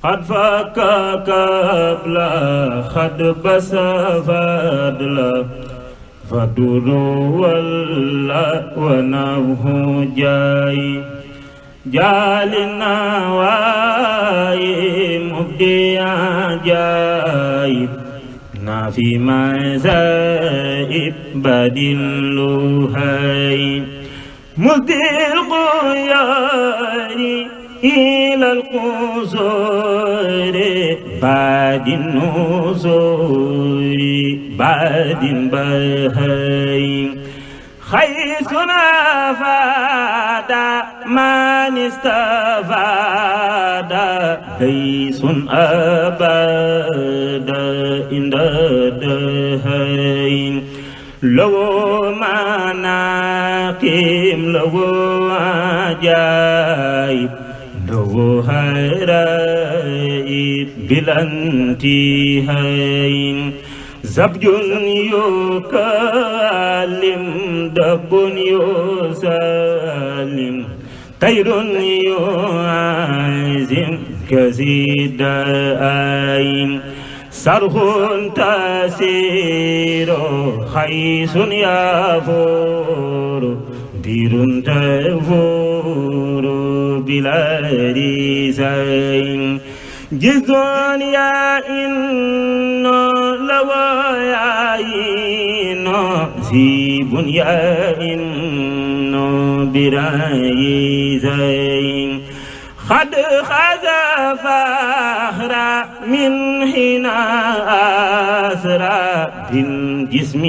قد فك قبل خد بس فضل فدر ولا ونوه جاي جالنا واي مبديا جاي نافي مزائب بدل هاي مبدي الغيار إلى القصور بعد النزور بعد بهاي حيث نفاد من استفاد ليس أبدا عند الدهين لو مناقم لو عجائب لو هرائب بلا انتهاء زبج يكلم دب يسلم طير يعزم كزيد آين صرخ تسير خيس يفور دير تفور بلا رزاين جزء يا إنه لوايين زيب يا إنه برايزين خد خزف فخرا من هنا أسرى بالجسم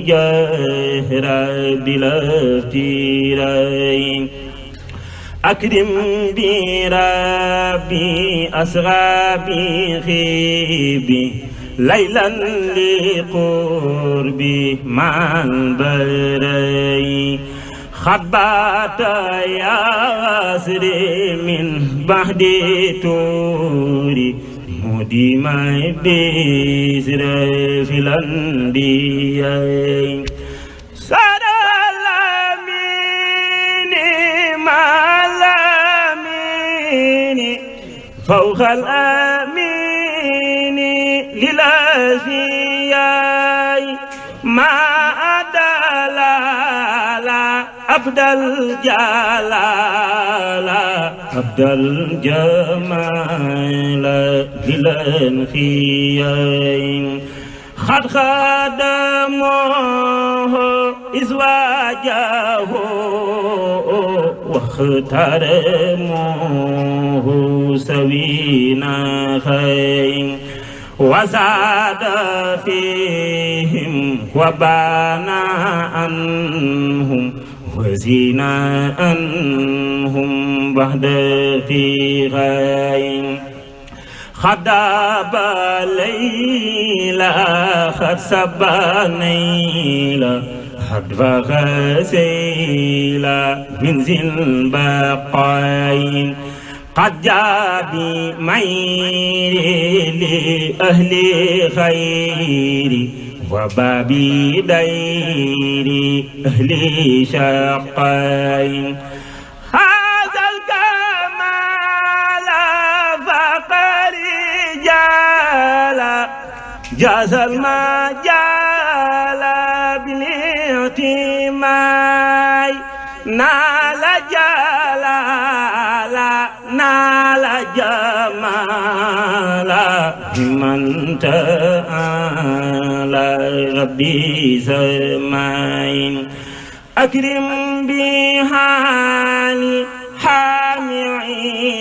جهرا بلا افتراء أكرم بربي أصغابي خيبي ليلا لقربي مع البري خبات يا أسري من بعد توري مودي ما بيسر في الأندية فوق الأمين للأسياء ما أدلال عبد الجلال عبد الجمال للأنخياء خد خدمه إزواجه واخترموه سوينا خير وزاد فيهم وبانا عنهم وزينا عنهم بعد في غير خداب ليلى خد سبانيلا حد غسيلا من ذي البقاين قد جاء بمير لأهل خير وبابي دير أهل شقاين هذا الكمال فقر جالا جاز المجال بالاعتماي نال جلالا نال جمالا من تعالى ربي سماين أكرم بحالي حامي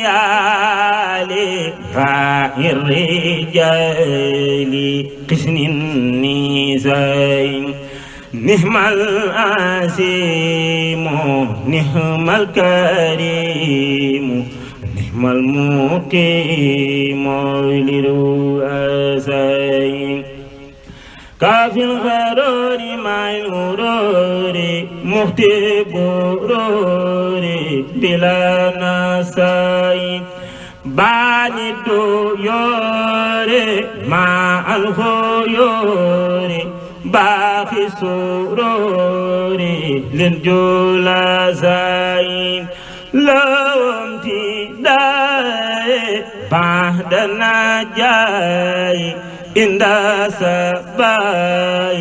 عيالي راعي الرجال قسن النساء نهم العسيم نهم الكريم نهم المقيم لرؤسائي كافي الغرور مع الغرور مفتي برور بلا نسائي باني الديور مع الخيور باقي سرور للجلساء لو امتداء بعد النجاي عند الصباح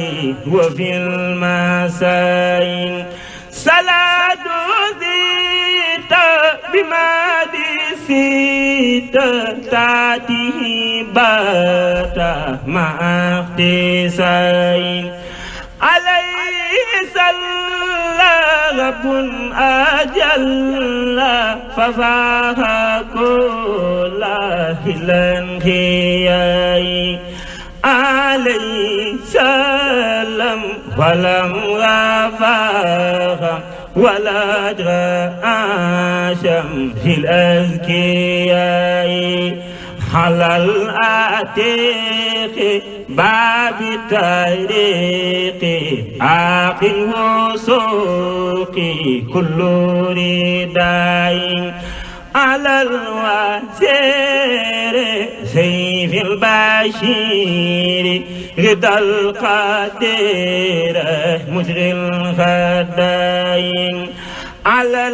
وفي المساء صلاة ذيت بمادي سيت تاته باتا مع اختصاص عليه صلى رب أجل ففاق كل الانخياء عليه سلام ولم غفاق ولا عاشم في الأزكياء على العتيق باب الطريق عاقل وسوق كل رداء على الوزير سيف البشير رضا القدير مجري الخداين على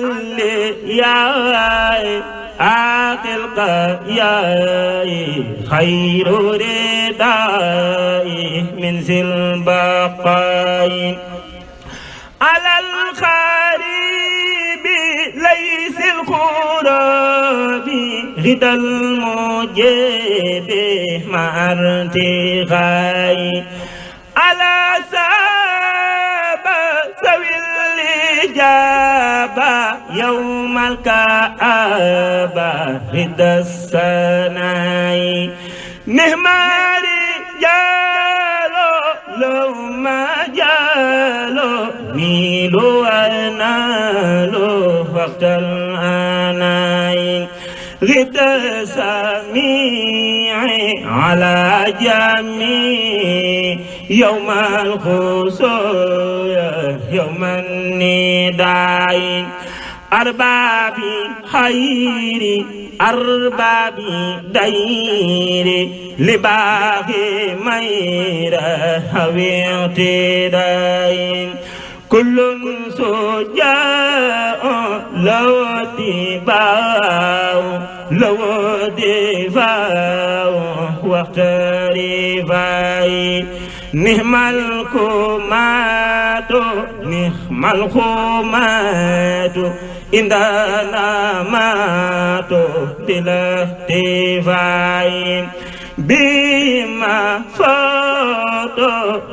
الياء عاقل قياء خير رداء من ذي البقاء على الخريب ليس الخراب غدا المجيب مع ارتقاء على ساب سوي الإجابة يوم الكآبة غدا السناء نعم رجال لو ما جالوا نيلوا ونالوا وقت الآناء غدا سميع على جميع يوم الخصوص يوم النداء أرباب خير أرباب دير لباغي مير هوي اعتداء كل سجاء لو تباع لو دفاع وقت رفاع نعم الكمات نعم الخمات عندنا مات بلا اختفاء بما فوت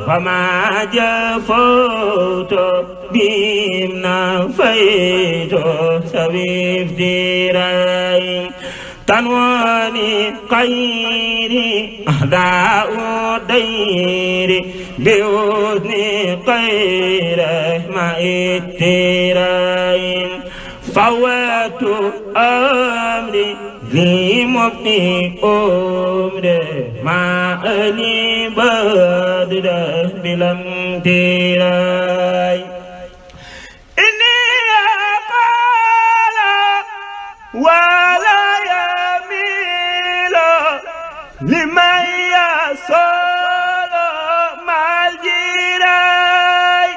وما جفوت بما فيت سوي افتراء تنواني خيري أهداء ديري بأذن خير ما اتراء فوات أمري لي مبني أمري ما أني بدر بلا امتراء إني أقال ولا يميل لمن يصل مع الجيران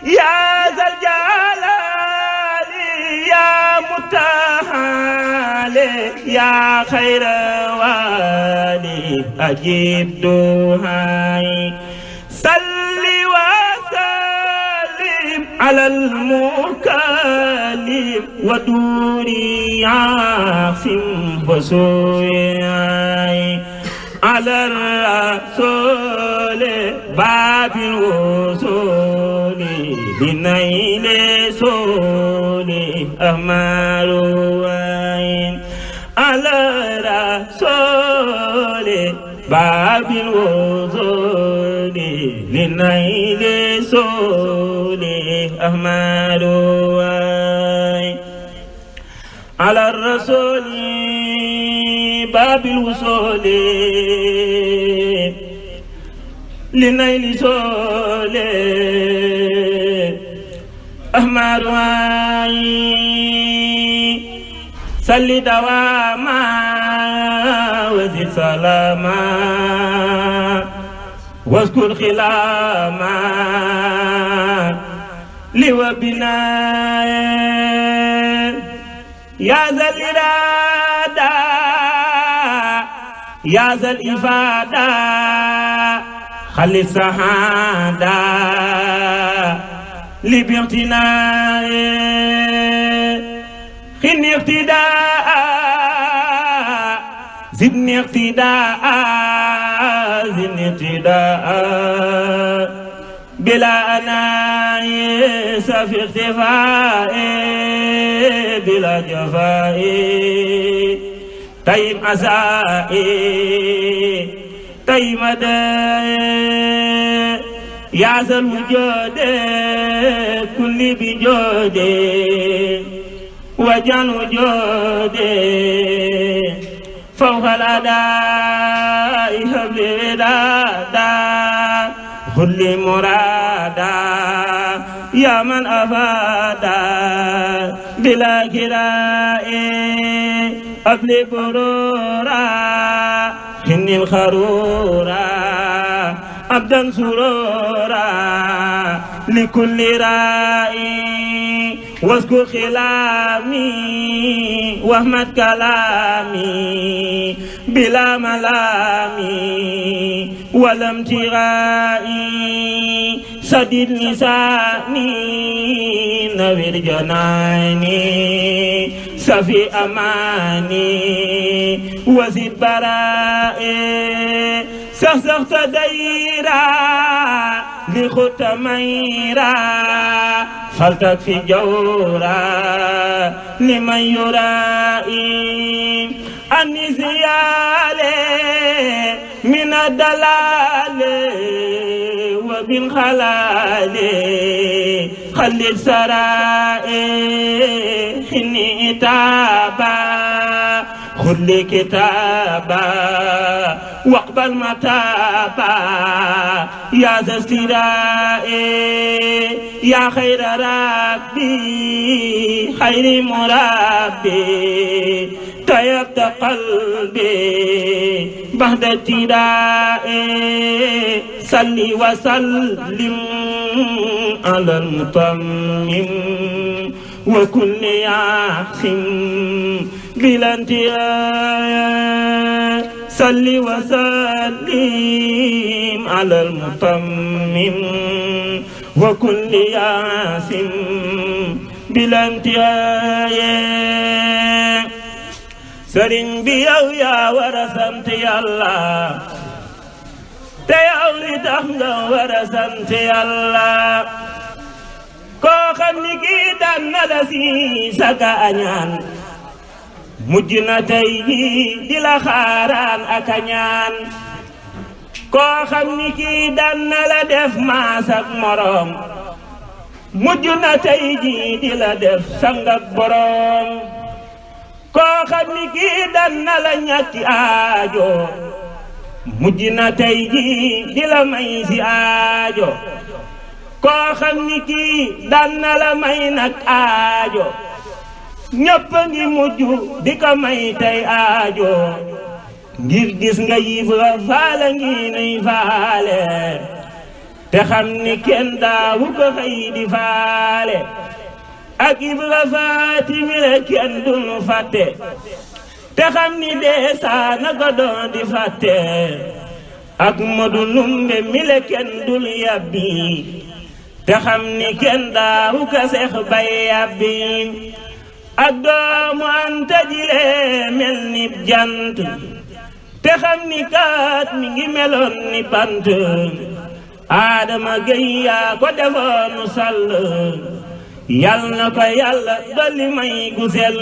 يا ذا الجلال يا متعال يا خير والي أجيب دعائي صل وسلم على المكلم ودوري عاصم وسوي على الرسول باب الوصول بنيل سول أمال وين على الرسول باب الوصول لنيل سول أمال وين على الرسول باب الوصول لنيل سول أحمد واي صل دواما وزد سلاما واذكر خلاما لوبنا يا ذا الإرادة يا ذا الإفادة خلي السعادة لباغتناء خني اقتداء زدني اقتداء زدني اقتداء بلا أناء سفي اختفاء بلا جفاء طيب عزائي طيب مدى يا ذا الوجود كل بجود وجعل وجودي فوق الأداء هب لي ودادا كل مرادا يا من أفادا بلا كراء أبلي برورا هني الخرورا عبدا سرورا لكل رائي واذكر خلامي واحمد كلامي بلا ملامي ولا امتغائي سدد لساني نوير جناني سفي أماني وزد برائي سخسخت ديرا لخط ميرا فلتك في جورا لمن يرائي أني زيالي من الدلال وبالخلال خلي السرائي خني إتابا خذ كتابا واقبل متابا يا ذا استراء يا خير ربي خير مربي طيبت قلبي بعد ابتداء صلي وسلم على المتمم وكل يحسن بلا انتهاء صلي وسلم على المتمم وكل يحسن بلا انتهاء sëriñ bi yow yaa war a sant yàlla te yow li tax nga war a sant yàlla koo xam ni kii daan na la si saka añaan mujj na tey jii di la xaaraan ak añaan koo xam ni kii daan na la def maas ak morom mujj na tey jii di la def sang ak borom koo xam ni kii daan na la ñàkki aajo mujj na tey jii di la may si aajo koo xam ni kii daan na la may nag aajo ñëpp a ngi mujj di ko may tey aajo ngir gis nga Ibra Faal ngi nuy faale te xam ni kenn daawu ko xëy di faale ak Ibra Faati mi le kenn dunu fàtte te xam ni deesaa na ko doon di fàtte ak Modu Numbe mi le kenn dul yàbbi te xam ni kenn daawu ko seex bay yàbbi ak doomu Anta jile mel ni jant te xam ni kaat mi ngi meloon ni bant Adama Gey yaa ko defoon mu sall yal na ko yàlla dolli may gu sell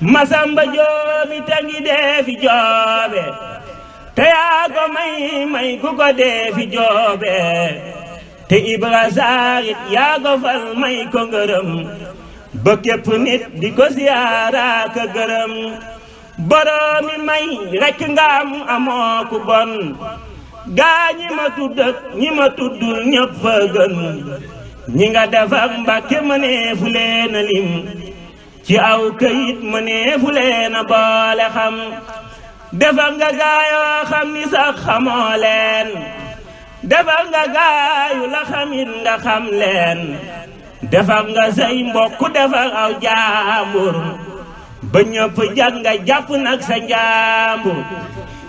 Masamba Joobi te ngi dee fi joobe te yaa ko may ku ko dee fi joobe te Ibra Saarit yaa ko fal may ko ngërëm ba képp nit di ko siyaara ka gërëm boroomi may rekk nga am amoo ku bon gaa ñi ma tudd ak ñi ma tuddul ñëpp fa gën ñi nga defar Mbàkke mëneefu leen a lim ci aw këyit mëneefu leen a boole xam defar nga gaayoo xam ni sax xamoo leen defar nga gaayu la xamit nga xam leen defar nga say mbokk defar aw jaambur ba ñëpp jag nga jàpp nag sa njaambur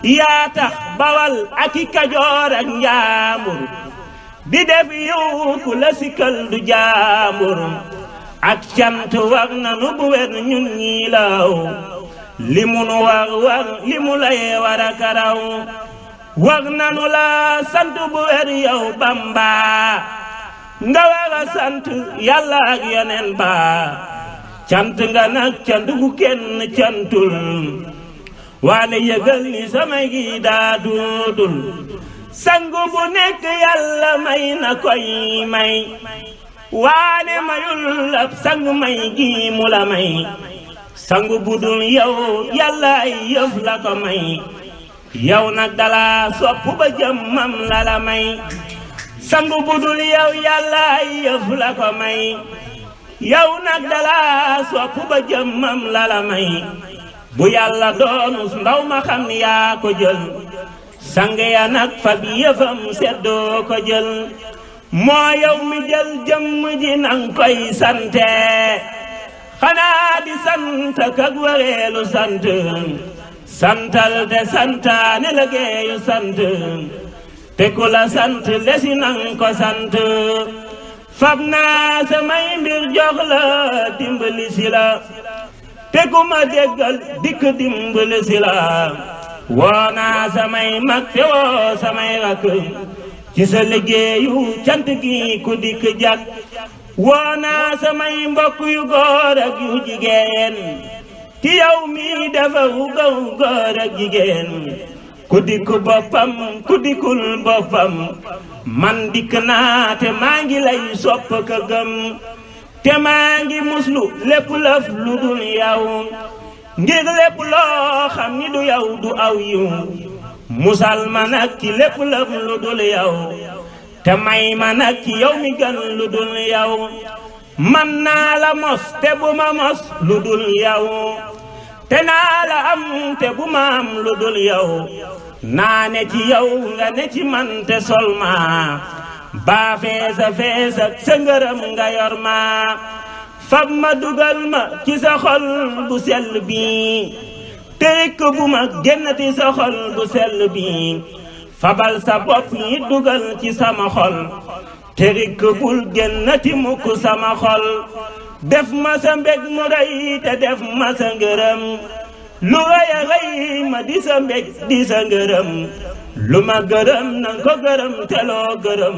yaa tax bawal ak i kajoor ak njaambur di def yow ku la sikkal du jaambur ak cant war nanu bu wer ñun ñii law li mu nu war li mu lay war a karaw war nanu la sant bu wer yow Bamba nga war a sant yàlla ak yeneen ba cant nga nag cant gu kenn cantul waane yëgal ni samay gi daa duudul sangu bu nekk yàlla may na koy may waane mayul ab sang may gi mu la may sangu bu dul yow yàlla ay yëf la ko may yow nag dala sopp ba jëmmam la la may sangu bu dul yow yàlla ay yëf la ko may yow nag dala sopp ba jëmmam la la may bu yàlla doonus ndaw ma xam ni yaa ko jël sang ya nag fa bi yëfam seddoo ko jël moo yow mi jël jëmm ji nang koy sante xanaa di sant kak wareelu sant santal te santaane liggéeyu sant te ku la sant lesi nang ko sant fab naa samay mbir jox la dimbali si la te ku ma déggal dikk dimbali si la woo naa samay mag te woo samay rakk ci sa liggéeyu cant gi ku dikk jag woo naa samay mbokk yu góor ak yu jigéen ci yow mi defaru gaw góor ak jigéen ku dikk boppam ku dikkul boppam man dikk naa te maa ngi lay sopp ka gëm te maa ngi muslu lépp lëf lu dul yow ngir lépp loo xam ni du yow du aw yiw musal ma nag ci lépp lëf lu dul yow te may ma nag ci yow mi gën lu dul yow man naa la mos te bu ma mos lu dul yow te naa la am te bu ma am lu dul yow naa ne ci yow nga ne ci man te sol ma baa feesa feesa sa ngërëm nga yor ma fab ma dugal ma ci sa xol bu sell bi te rekk bu ma génnati sa xol bu sell bi fabal sa bopp yi dugal ci sama xol te rekk bul génnati mukk sama xol def ma sa mbég mu rëy te def ma sa ngërëm lu rëy a rëy ma di sa mbég di sa ngërëm lu ma gërëm nang ko gërëm te loo gërëm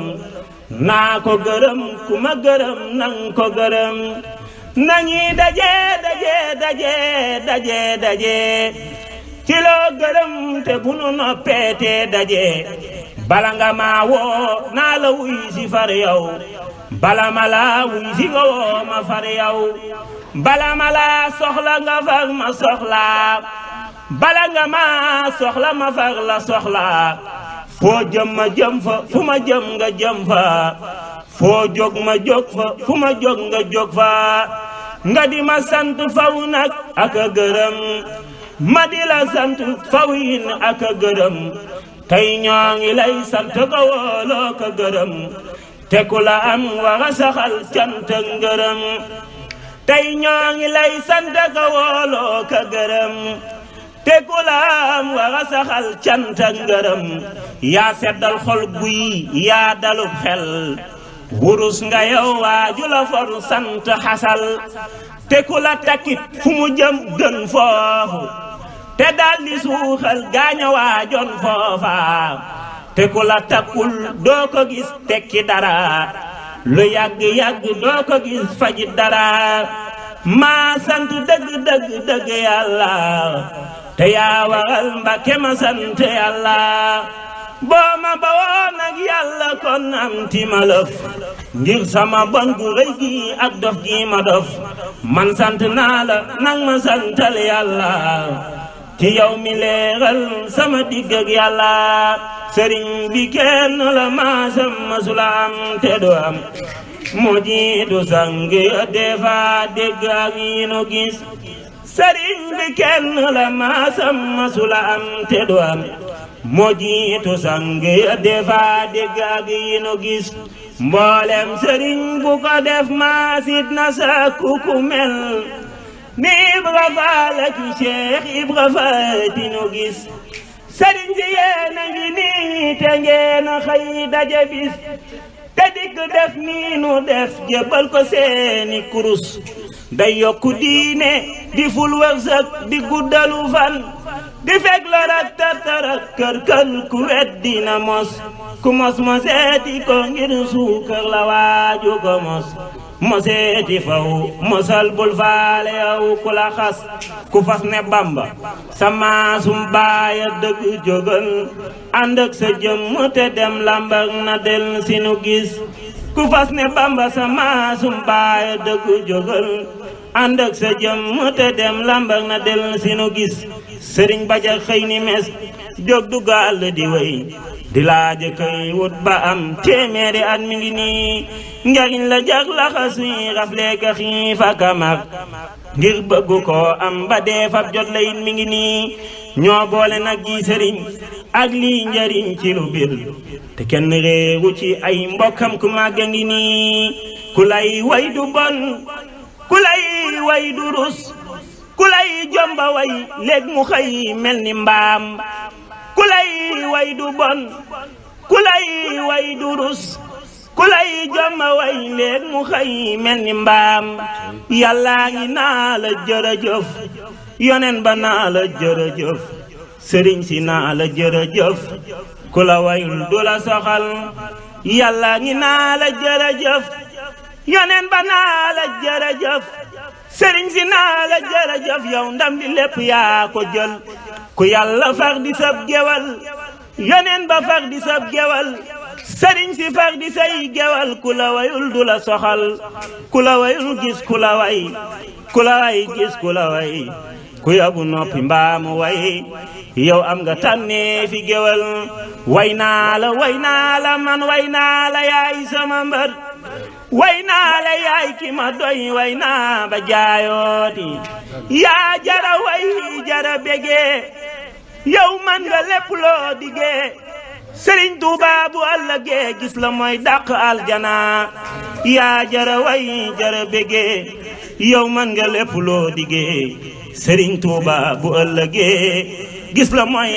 naa ko gërëm ku ma gërëm nang ko gërëm nañi daje daje daje daje daje ci loo gërëm te bu nu noppeete daje bala nga maa woo naa la wuy si far yow bala ma laa wuy si nga woo ma far yow bala ma laa soxla nga far ma soxla bala nga ma soxla ma far la soxla foo jëm ma jëm fa fu ma jëm nga jëm fa foo jóg ma jóg fa fu ma jóg nga jóg fa nga di ma sant faw nag ak a gërëm ma di la sant faw yin ak a gërëm tey ñoo ngi lay sant ko wooloo ko gërëm te ku la am war a saxal cant ak ngërëm tey ñoo ngi lay sant ko wooloo ko gërëm te ku la am war a saxal cant ak ngërëm yaa seddal xol guy yaa dalub xel wurus nga yow waaju la for sant xasal te ku la takkit fu mu jëm gën foofu te daldi suuxal gaaña waajoon foofa te ku la takkul doo ko gis tekki dara lu yàgg-yàgg doo ko gis faji dara maa sant dëgg dëgg dëgg yàlla te yaa waral Mbàkke ma sant yàlla boo ma bawoon ak yàlla kon am ti ma lëf ngir sama bon gu rëy gi ak dof gi ma dof man sant naa la nang ma santal yàlla ci yow mi leeral sama digg ak yàlla sëriñ bi kenn la maasam masula am te du am moo jiitu sang ya defa dégg ak yi nu gis sëriñ bi kenn la maasam masula am te du am moo jiitu sang ya defa dégg ak yi nu gis mboolem sëriñ bu ko def maasit na sa kuku mel ni Ibra Faal ak Cheikh Ibra Faati nu gis sëriñ si yéen a ngi nii te ngeen a xëy daje bis te dikk def nii nu def jébbal ko seeni kurus day yokku diine di ful wërsëg di guddalu fan di fekk lor ak tartar ak kër ku weddi na mos ku mos moseeti ko ngir suukar la waaju ko moseeti faw mosal bul faale yow ku la xas ku fas ne Bamba sama sum baaya dëgg jógal ànd ak sa jëmm te dem lambar na del sinu gis ku fas ne Bamba sama sum baaya dëgg jógal ànd ak sa jëmm te dem lambar na del sinu gis sëriñ Baja xëy ni mes jóg du gaal di wéy di laaj kay wut ba am téeméeri at mi ngi nii njariñ la jag laxasuy rafleeka xiif ak mag ngir bëggu ko am ba dee fab jot la it mi ngi nii ñoo boole nag gi sëriñ ak lii njariñ ci lu bir te kenn réewu ci ay mbokkam ku màgg ngi nii ku lay way du bon ku lay way du rus ku lay jomba way léeg mu xëy mel ni mbaam ku lay way du bon ku lay way du rus ku lay jomba way léeg mu xëy mel ni mbaam yàllaa ngi naa la jërëjëf yonen ba naa la jërëjëf sëriñ si naa la jërëjëf ku la wayul du la soxal yàllaa ngi naa la jërëjëf yonen ba naa la jërëjëf sëriñ si naa la jërëjëf yow ndam li lépp yaa ko jël ku yàlla far di sab gewal yonen ba far di sab gewal sëriñ si far di say gewal ku la wayul du la soxal ku la wayul gis ku la way ku la way gis ku la way ku yabu noppi mbaamu way yow am nga tànnee fi gewal way naa la man way naa la yaay sama mbër way naa la yaay ki ma doy way naa ba jaayooti yaa jara way jara bégee yow man nga lépp loo digee Sëriñ Tuuba bu ëllëgee gis la mooy dàq aljana yaa jara way jara bégee yow man nga lépp loo digee Sëriñ Tuuba bu ëllëgee gis la mooy